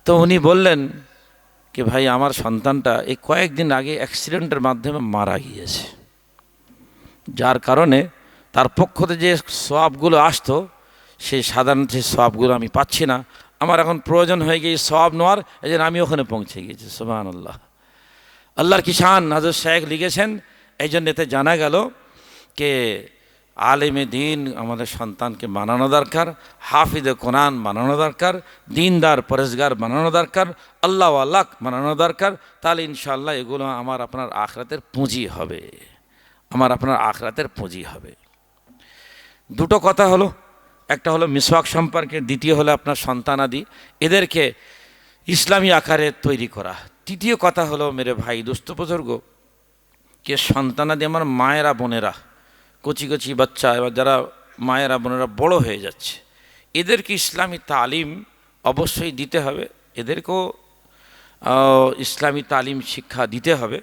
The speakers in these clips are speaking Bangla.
তো উনি বললেন কি ভাই আমার সন্তানটা এই কয়েকদিন আগে অ্যাক্সিডেন্টের মাধ্যমে মারা গিয়েছে, যার কারণে তার পক্ষ থেকে যে সওয়াবগুলো আসতো সেই সাধারণ সেই সওয়াবগুলো আমি পাচ্ছি না। আমার এখন প্রয়োজন হয়ে গিয়ে সওয়াব নেওয়ার, এই জন্য আমি ওখানে পৌঁছে গিয়েছি। সুবহানাল্লাহ। আল্লাহর কি শান। হযরত শেখ লিখেছেন, এই জন্য এতে জানা গেল যে আলেমে দিন আমাদের সন্তানকে বানানো দরকার, হাফিজে কোরআন বানানো দরকার, দিনদার পরেজগার বানানো দরকার, আল্লাহ আল্লাহ বানানো দরকার। তাহলে ইনশাআল্লাহ এগুলো আমার আপনার আখরাতের পুঁজি হবে, আমার আপনার আখরাতের পুঁজি হবে। দুটো কথা হলো, একটা হলো মিসওয়াক সম্পর্কে, দ্বিতীয় হলো আপনার সন্তানাদি এদেরকে ইসলামী আকারে তৈরি করা। তৃতীয় কথা হলো মেরে ভাই দোস্ত বুজুর্গ, কে সন্তানাদি আমার মায়েরা বোনেরা, কচি কচি বাচ্চা এবার যারা মায়েরা বোনেরা বড় হয়ে যাচ্ছে, এদেরকে ইসলামী তালিম অবশ্যই দিতে হবে, এদেরকেও ইসলামী তালিম শিক্ষা দিতে হবে।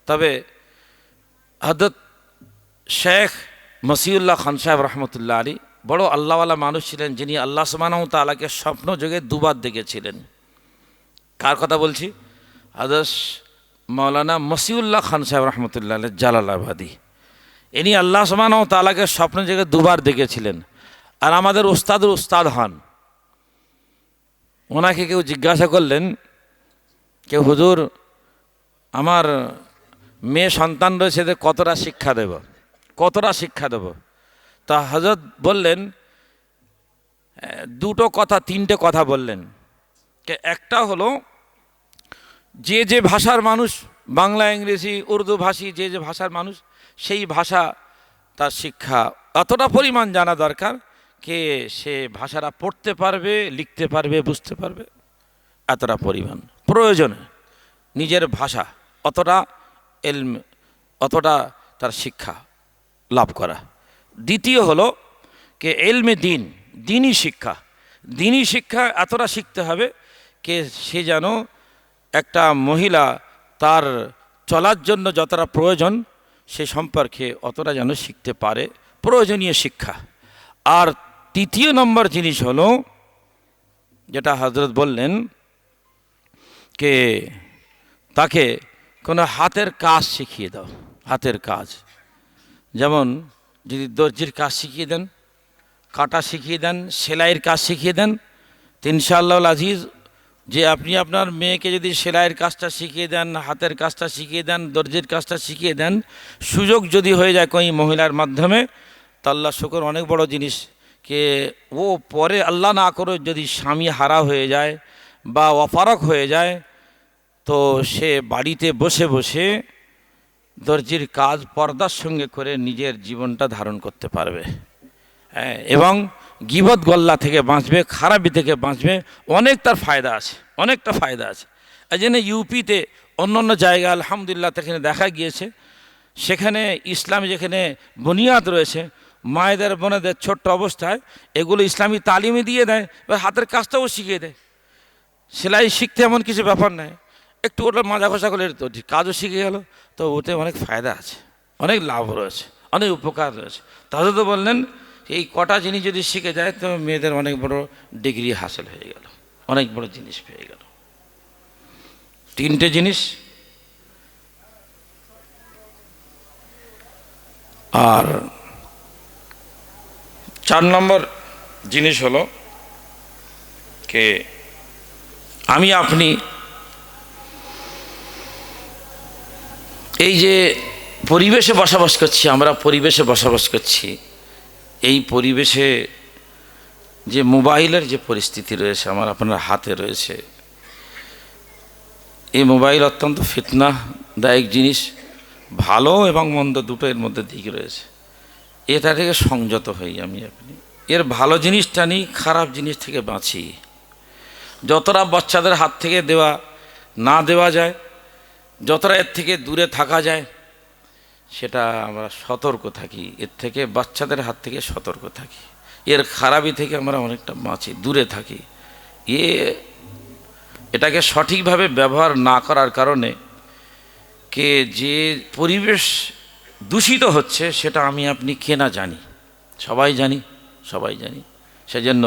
তবে হযরত শেখ মসিউল্লাহ খান সাহেব রহমতুল্লাহ আলী বড় আল্লাহওয়ালা মানুষ ছিলেন, যিনি আল্লাহ সুবহানাহু ওয়া তাআলাকে স্বপ্ন যোগে দুবার দেখেছিলেন। কার কথা বলছি? হযরত মাওলানা মসিউল্লাহ খান সাহেব রহমতুল্লাহ আলী জালালাবাদী। ইনি আল্লাহ সুবহানাহু ওয়া তাআলাকে স্বপ্ন যোগে দুবার দেখেছিলেন, আর আমাদের উস্তাদের উস্তাদ হন। ওনাকে কেউ জিজ্ঞাসা করলেন, কেউ হুজুর আমার মেয়ে সন্তান রয়েছে, এদের কতটা শিক্ষা দেব, কতটা শিক্ষা দেব? তা হযরত বললেন দুটো কথা, তিনটে কথা বললেন। একটা হলো যে যে ভাষার মানুষ, বাংলা ইংরেজি উর্দু ভাষী যে যে ভাষার মানুষ, সেই ভাষা তার শিক্ষা অতটা পরিমাণ জানা দরকার কে সে ভাষাটা পড়তে পারবে, লিখতে পারবে, বুঝতে পারবে, এতটা পরিমাণ প্রয়োজন নিজের ভাষা, অতটা এলম, অতটা তার শিক্ষা লাভ করা। দ্বিতীয় হলো কে এলমে দিন, দিনই শিক্ষা, দিনই শিক্ষা এতটা শিখতে হবে কে সে যেন একটা মহিলা তার চলার জন্য যতটা প্রয়োজন সে সম্পর্কে অতটা যেন শিখতে পারে, প্রয়োজনীয় শিক্ষা। আর তৃতীয় নম্বর জিনিস হলো যেটা হযরত বললেন কে তাকে কোনো হাতের কাজ শিখিয়ে দাও, হাতের কাজ। যেমন যদি দর্জির কাজ শিখিয়ে দেন, কাটা শিখিয়ে দেন, সেলাইয়ের কাজ শিখিয়ে দেন, তো ইনশাআল্লাহুল আজিজ যে আপনি আপনার মেয়েকে যদি সেলাইয়ের কাজটা শিখিয়ে দেন, হাতের কাজটা শিখিয়ে দেন, দর্জির কাজটা শিখিয়ে দেন, সুযোগ যদি হয়ে যায় কোনো মহিলার মাধ্যমে, তা আল্লাহ শুকর অনেক বড় জিনিস। কে ও পরে আল্লাহ না করে যদি স্বামী হারা হয়ে যায় বা অপারক হয়ে যায়, তো সে বাড়িতে বসে বসে দর্জির কাজ পর্দার সঙ্গে করে নিজের জীবনটা ধারণ করতে পারবে, হ্যাঁ, এবং গীবত গল্লা থেকে বাঁচবে, খারাপি থেকে বাঁচবে, অনেক তার ফায়দা আছে, অনেকটা ফায়দা আছে। এই জন্য ইউপিতে অন্য অন্য জায়গা আলহামদুলিল্লাহ সেখানে দেখা গিয়েছে, সেখানে ইসলামী যেখানে বুনিয়াদ রয়েছে, মায়েদের বোনেদের ছোট্ট অবস্থায় এগুলো ইসলামী তালিমে দিয়ে দেয়, এবার হাতের কাজটাও শিখিয়ে দেয়। সেলাই শিখতে এমন কিছু ব্যাপার নয়, একটু ওটা মাজা ঘষা করলে তো কাজও শিখে গেল, তো ওতে অনেক ফায়দা আছে, অনেক লাভ রয়েছে, অনেক উপকার রয়েছে। তাহলে তো বললেন এই কটা জিনিস যদি শিখে যায় তো মেয়েদের অনেক বড় ডিগ্রি হাসিল হয়ে গেল, অনেক বড় জিনিস পেয়ে গেল। তিনটে জিনিস। আর 4 নম্বর জিনিস হলো কে আমি আপনি এই যে পরিবেশে বসবাস করছি, আমরা পরিবেশে বসবাস করছি, এই পরিবেশে যে মোবাইলের যে পরিস্থিতি রয়েছে আমার আপনার হাতে রয়েছে, এই মোবাইল অত্যন্ত ফিতনাদায়ক জিনিস, ভালো এবং মন্দ দুটো এর মধ্যে দিক রয়েছে। এটা থেকে সংযত হই আমি আপনি, এর ভালো জিনিসটা নিই, খারাপ জিনিস থেকে বাঁচি। যতটা বাচ্চাদের হাত থেকে দেওয়া না দেওয়া যায়, যতটা এর থেকে দূরে থাকা যায় সেটা আমরা সতর্ক থাকি, এর থেকে বাচ্চাদের হাত থেকে সতর্ক থাকি, এর খারাপি থেকে আমরা অনেকটা বাঁচি, দূরে থাকি। এটাকে সঠিকভাবে ব্যবহার না করার কারণে কে যে পরিবেশ দূষিত হচ্ছে সেটা আমি আপনি কে না জানি, সবাই জানি, সবাই জানি। সেজন্য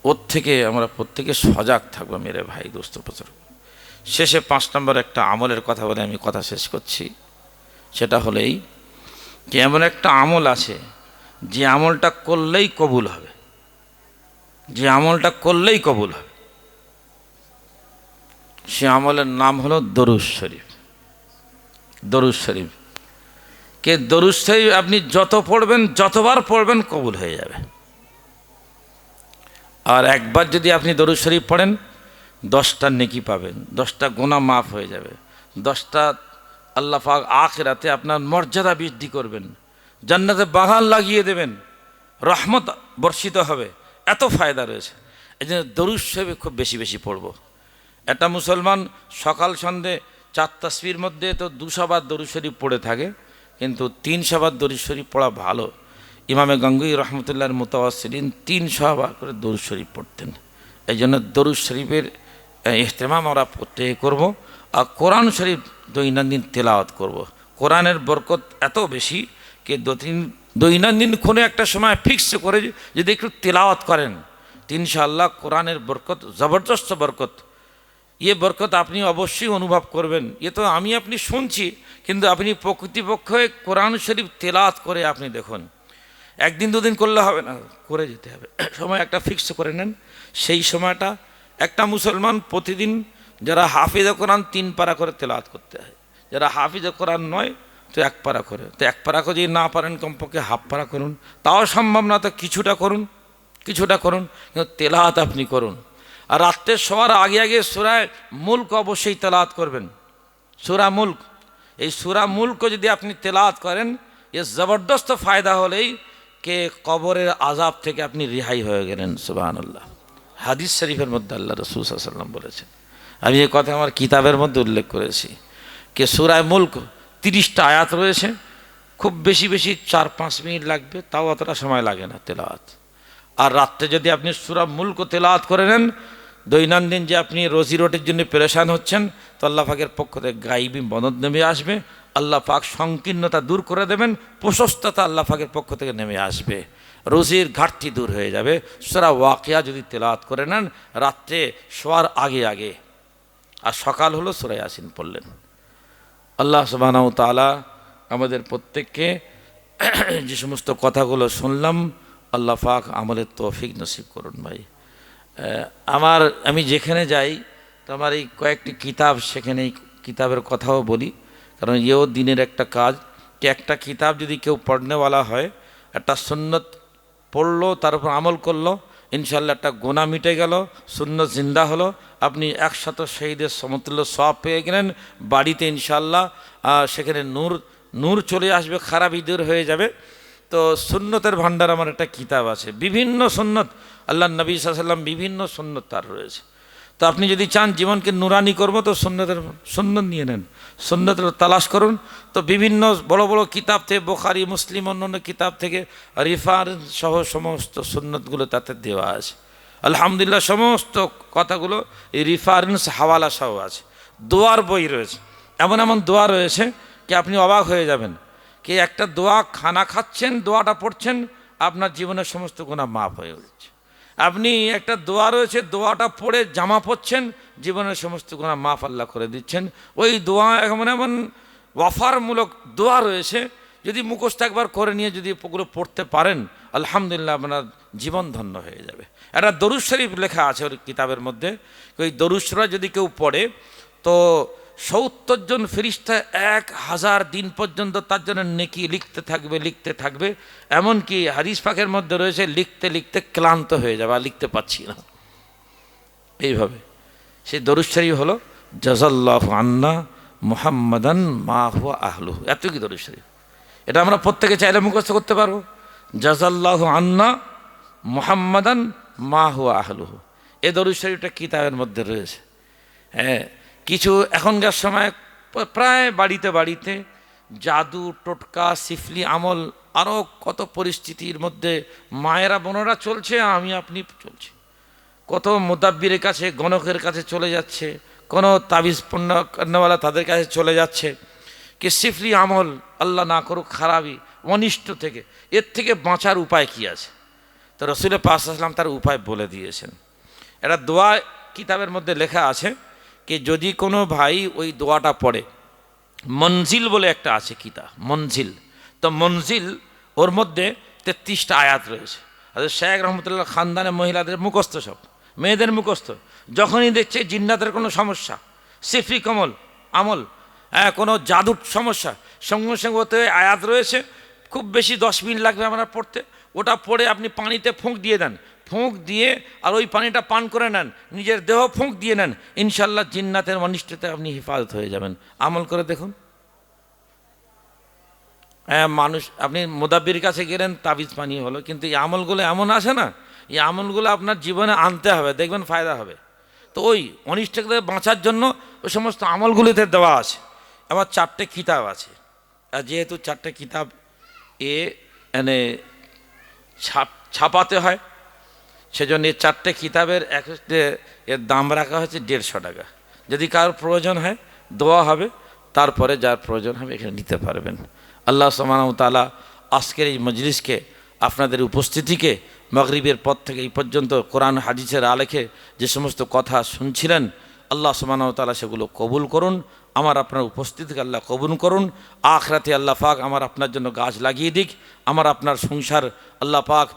ওর থেকে আমরা প্রত্যেকে সজাগ থাকবো মেরে ভাই দোস্ত প্রচার। শেষে 5 নম্বর একটা আমলের কথা বলে আমি কথা শেষ করছি। সেটা হলেই যে এমন একটা আমল আছে যে আমলটা করলেই কবুল হবে, যে আমলটা করলেই কবুল হবে। সে আমলের নাম হলো দরুদ শরীফ। দরুদ শরীফ কে দরুদ শরীফ আপনি যত পড়বেন, যতবার পড়বেন কবুল হয়ে যাবে। আর একবার যদি আপনি দরুদ শরীফ পড়েন 10টা নেকি পাবেন, 10টা গুনাহ মাফ হয়ে যাবে, 10টা আল্লাহ পাক আখিরাতে আপনার মর্যাদা বৃদ্ধি করবেন, জান্নাতে বাগান লাগিয়ে দেবেন, রহমত বর্ষিত হবে। এত ফায়দা রয়েছে। এই জন্য দরুদ শরীফ খুব বেশি বেশি পড়ব। একটা মুসলমান সকাল সন্ধে 4 তাসবির মধ্যে তো 200 বার দরুদ শরীফ পড়ে থাকে, কিন্তু 300 বার দরুদ শরীফ পড়া ভালো। ইমামে গঙ্গুই রহমতুল্লাহর মুতাওয়াসসিলিন 300 বার করে দরুদ শরীফ পড়তেন। এই জন্য দরুদ শরীফের ইহতেমাম আমরা প্রত্যেকে করব। আর কোরআন শরীফ দৈনন্দিন তেলাওয়াত করব। কোরআনের বরকত এত বেশি যে দৈনন্দিন কোনো একটা সময় ফিক্স করে যদি একটু তেলাওয়াত করেন ইনশাআল্লাহ কোরআনের বরকত জবরদস্ত বরকত। ये বরকত আপনি অবশ্যই অনুভব করবেন। এ তো আমি আপনি শুনছি, কিন্তু আপনি প্রকৃতিপক্ষে কোরআন শরীফ তেলাওয়াত করে আপনি দেখুন। একদিন দুদিন করলে হবে না, করে যেতে হবে। সময় একটা ফিক্স করে নেন। সেই সময়টা একটা মুসলমান প্রতিদিন যারা হাফিজ কোরআন 3 পারা করে তেলাওয়াত করতে হয়, যারা হাফিজ কোরআন নয় তো 1 পারা করে। তো 1 পারা করে যদি না পারেন কমপক্ষে হাফ পারা করুন, তাও সম্ভব না তো কিছুটা করুন, কিছুটা করুন, কিন্তু তেলাওয়াত আপনি করুন। আর রাত্রে শোয়ার আগে আগে সূরা মুলক অবশ্যই তেলাওয়াত করবেন। সূরা মুলক, এই সূরা মুলক যদি আপনি তেলাওয়াত করেন এর জবরদস্ত ফায়দা হলেই কে কবরের আযাব থেকে আপনি রেহাই হয়ে গেলেন। সুবহানাল্লাহ। হাদিস শরীফের মধ্যে আল্লাহ রাসূল সাল্লাল্লাহু আলাইহি ওয়াসাল্লাম বলেছেন, আমি এই কথা আমার কিতাবের মধ্যে উল্লেখ করেছি, কে সূরা মুলক 30টা আয়াত রয়েছে, খুব বেশি বেশি 4-5 মিনিট লাগবে, তাও অতটা সময় লাগে না তেলাওয়াত। আর রাত্রে যদি আপনি সূরা মুলক তেলাওয়াত করে নেন, দৈনন্দিন যে আপনি রোজি রোটির জন্য পেরেশান হচ্ছেন, তো আল্লাহ পাকের পক্ষ থেকে গায়বী মদদ নেমে আসবে। আল্লাহ পাক সংকীর্ণতা দূর করে দেবেন, প্রশস্ততা আল্লাহ পাকের পক্ষ থেকে নেমে আসবে, রোজির ঘাটতি দূর হয়ে যাবে। সূরা ওয়াকিয়া যদি তেলাওয়াত করে নেন রাত্রে শোয়ার আগে আগে, আর সকাল হলো সূরা ইয়াসিন পড়লেন। আল্লাহ সুবহানাহু ওয়া তাআলা আমাদের প্রত্যেককে যে সমস্ত কথাগুলো শুনলাম আল্লাহ পাক আমলের তৌফিক নসিব করুন। ভাই আমি যেখানে যাই তো আমার এই কয়েকটি কিতাব, সেখানে এই কিতাবের কথাও বলি, কারণ এও দিনের একটা কাজ। একটা কিতাব যদি কেউ পড়নেওয়ালা হয়, একটা সুন্নত পড়লো, তার উপর আমল করলো, ইনশাআল্লাহ একটা গুনাহ মিটে গেল, সুন্নত জিন্দা হলো, আপনি 100 শহীদের সমতুল্য সওয়াব পেয়ে গেলেন বাড়িতে ইনশাআল্লাহ। সেখানে নূর চলে আসবে, খারাপই দূর হয়ে যাবে। তো সুন্নতের ভান্ডার আমার একটা কিতাব আছে, বিভিন্ন সুন্নত, আল্লাহ নবী সাল্লাল্লাহু আলাইহি ওয়াসাল্লাম বিভিন্ন সুন্নত তার রয়েছে। তো আপনি যদি চান জীবনকে নুরানি করবো তো সুন্নত নিয়ে নেন, সুন্নতের তালাশ করুন। তো বিভিন্ন বড় বড় কিতাব থেকে, বুখারী মুসলিম অন্যান্য কিতাব থেকে রেফারেন্স সহ সমস্ত সুন্নতগুলো তাতে দেওয়া আছে। আলহামদুলিল্লাহ সমস্ত কথাগুলো এই রেফারেন্স হাওয়ালা সহ আছে। দোয়ার বই রয়েছে, এমন এমন দোয়া রয়েছে কি আপনি অবাক হয়ে যাবেন। কি একটা দোয়া, খানা খাচ্ছেন, দোয়াটা পড়ছেন, আপনার জীবনের সমস্ত গুনাহ মাফ হয়ে যাচ্ছে। আপনি একটা দোয়া রয়েছে, দোয়াটা পড়ে জামা পরছেন, জীবনের সমস্ত গুনাহ মাফ আল্লাহ করে দিচ্ছেন। ওই দোয়া এমন এমন ওয়াফারমূলক দোয়া রয়েছে, যদি মুখস্থ একবার করে নিয়ে যদি ওগুলো পড়তে পারেন আলহামদুলিল্লাহ আপনার জীবন ধন্য হয়ে যাবে। একটা দরুদ শরীফ লেখা আছে ওর কিতাবের মধ্যে, ওই দরুদ শরীফ যদি কেউ পড়ে তো 70 জন ফেরেশতা 1000 দিন পর্যন্ত তার জন্য নেকি লিখতে থাকবে। এমনকি হাদিস পাকের মধ্যে রয়েছে লিখতে লিখতে ক্লান্ত হয়ে যাবে, লিখতে পাচ্ছি না। এইভাবে সেই দরুদ শরীফ হলো জাযাল্লাহু আন্না মুহাম্মাদান মা হুয়া আহলুহু। এত কি দরুদ শরীফ, এটা আমরা প্রত্যেকে চাইলে মুখস্থ করতে পারবো। জাযাল্লাহু আন্না মুহাম্মাদান মা হুয়া আহলুহু, এ দরুদ শরীফটা কিতাবের মধ্যে রয়েছে। হ্যাঁ, কিছু এখনকার সময় প্রায় বাড়িতে বাড়িতে জাদু টোটকা সিফলি আমল আরও কত পরিস্থিতির মধ্যে মায়েরা বোনেরা চলছে, আমি আপনি চলছি। কত মুদাব্বিরের কাছে, গণকের কাছে চলে যাচ্ছে, কোনো তাবিজ পণ্যওয়ালা তাদের কাছে চলে যাচ্ছে। কি সিফলি আমল আল্লাহ না করুক খারাপই অনিষ্ট থেকে, এর থেকে বাঁচার উপায় কি আছে? তো রসুল পাক সাল্লাল্লাহু আলাইহি ওয়াসাল্লাম তার উপায় বলে দিয়েছেন। এটা দোয়া কিতাবের মধ্যে লেখা আছে কি যদি কোনো ভাই ওই দোয়াটা পড়ে, মনজিল বলে একটা আছে কিতাব, মনজিল। তো মনজিল ওর মধ্যে 33টা আয়াত রয়েছে। আর শেখ রহমতুল্লাহ খানদানের মহিলাদের মুখস্থ, সব মেয়েদের মুখস্থ। যখনই দেখছে জিন্নাতের কোনো সমস্যা, সিফি কমল আমল, কোনো জাদুর সমস্যা, সঙ্গে সঙ্গে ওতে আয়াত রয়েছে, খুব বেশি 10 মিনিট লাগবে আমরা পড়তে। ওটা পড়ে আপনি পানিতে ফুঁক দিয়ে দেন, ফুঁক দিয়ে আর ওই পানিটা পান করে নেন, নিজের দেহ ফুঁক দিয়ে নেন, ইনশাল্লাহ জিন্নাতের অনিষ্টতে আপনি হেফাজত হয়ে যাবেন। আমল করে দেখুন। মানুষ, আপনি মোদাব্বির কাছে গেলেন, তাবিজ পানি হলো, কিন্তু এই আমলগুলো এমন আসে না, এই আমলগুলো আপনার জীবনে আনতে হবে, দেখবেন ফায়দা হবে। তো ওই অনিষ্ট থেকে বাঁচার জন্য ওই সমস্ত আমলগুলিতে দেওয়া আছে। আমার 4টে কিতাব আছে, আর যেহেতু 4টে কিতাব এনে ছাপাতে হয়, সেজন্য এই 4টে কিতাবের এর দাম রাখা হয়েছে 150 টাকা। যদি কারোর প্রয়োজন হয় দোয়া হবে, তারপরে যার প্রয়োজন হবে এখানে নিতে পারবেন। আল্লাহ সুবহানাহু ওয়া তাআলা আজকের এই মজলিসকে, আপনাদের উপস্থিতিকে, মাগরিবের পর থেকে এই পর্যন্ত কোরআন হাদিসের আলেখে যে সমস্ত কথা শুনছিলেন, আল্লাহ সুবহানাহু ওয়া তাআলা সেগুলো কবুল করুন। আমার আপনার উপস্থিতিকে আল্লাহ কবুল করুন। আখিরাতে আল্লাহ পাক আমার আপনার জন্য গাছ লাগিয়ে দিক, আমার আপনার সংসার আল্লাহ পাক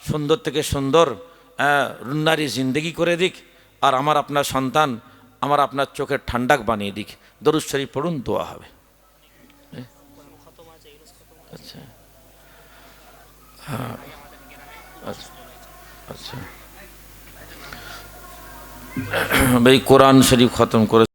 সুন্দর থেকে সুন্দর রুন্নারি জিন্দেগি করে দিক, আর আমার আপনার সন্তান আমার আপনার চোখের ঠান্ডাক বানিয়ে দিক। দরুদ শরীফ পড়ুন, দোয়া হবে। আচ্ছা, হ্যাঁ, আচ্ছা, আচ্ছা, ভাই কোরআন শরীফ খতম করে